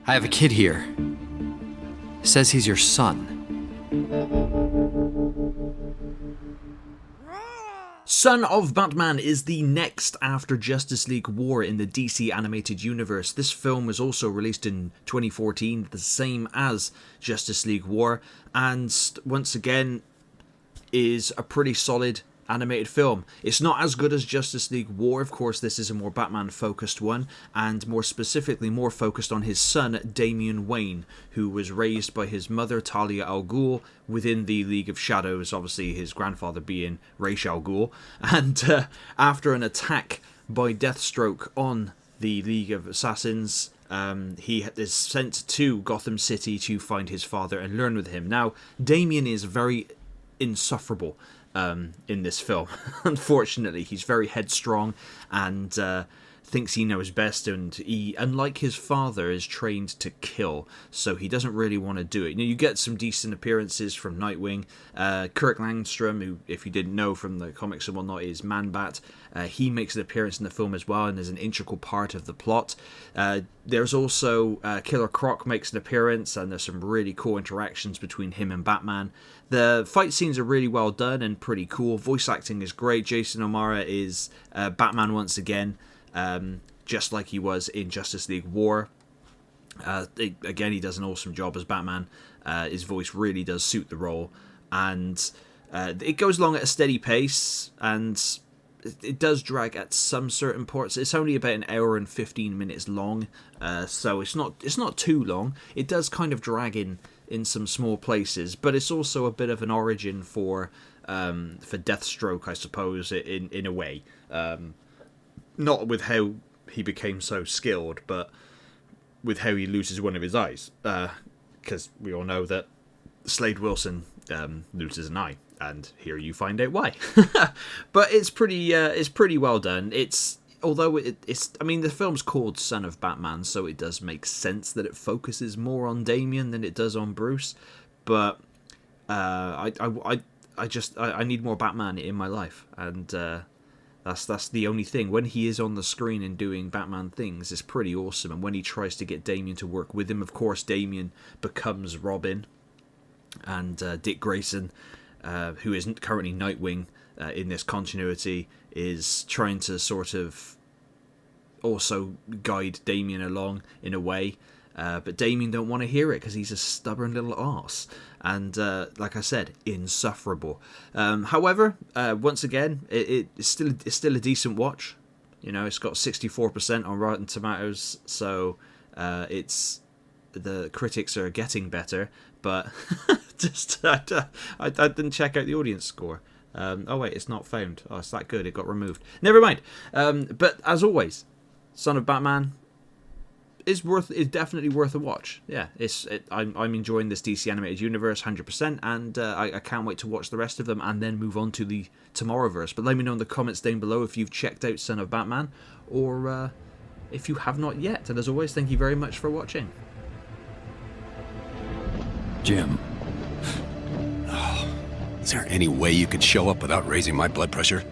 I have a kid here. Says he's your son. Son of Batman is the next after Justice League War in the DC animated universe. This film was also released in 2014, the same as Justice League War, and once again is a pretty solid animated film. It's not as good as Justice League War, of course. This is a more Batman focused one, and more specifically more focused on his son Damian Wayne, who was raised by his mother Talia al Ghul within the League of Shadows, obviously his grandfather being Ra's al Ghul, and after an attack by Deathstroke on the League of Assassins, he is sent to Gotham City to find his father and learn with him. Now, Damian is very insufferable in this film. Unfortunately, he's very headstrong and thinks he knows best, and he, unlike his father, is trained to kill, so he doesn't really want to do it. You get some decent appearances from Nightwing. Kirk Langstrom, who, if you didn't know from the comics and whatnot, is Man-Bat. He makes an appearance in the film as well and is an integral part of the plot. There's also Killer Croc makes an appearance, and there's some really cool interactions between him and Batman. The fight scenes are really well done and pretty cool. Voice acting is great. Jason O'Mara is Batman once again, just like he was in Justice League War. Again, he does an awesome job as Batman. His voice really does suit the role, and it goes along at a steady pace, and it does drag at some certain parts. It's only about an hour and 15 minutes long, so it's not too long. It does kind of drag in some small places, but it's also a bit of an origin for Deathstroke, I suppose, in a way. Not with how he became so skilled, but with how he loses one of his eyes. Because we all know that Slade Wilson loses an eye, and here you find out why. But it's pretty well done. Although it's I mean, the film's called Son of Batman, so it does make sense that it focuses more on Damian than it does on Bruce. But I need more Batman in my life, and that's the only thing. When he is on the screen and doing Batman things, it's pretty awesome. And when he tries to get Damian to work with him, of course, Damian becomes Robin, and Dick Grayson, who isn't currently Nightwing in this continuity, is trying to sort of also guide Damian along in a way. But Damian don't want to hear it because he's a stubborn little arse. And like I said, insufferable. However, once again, it's still a decent watch. You know, it's got 64% on Rotten Tomatoes, so the critics are getting better. But I didn't check out the audience score. Oh wait, it's not found. Oh, it's that good. It got removed. Never mind. But as always, Son of Batman is definitely worth a watch. Yeah, I'm enjoying this DC animated universe 100%, and I can't wait to watch the rest of them and then move on to the Tomorrowverse. But let me know in the comments down below if you've checked out Son of Batman, or if you have not yet. And as always, thank you very much for watching. Jim. Is there any way you could show up without raising my blood pressure?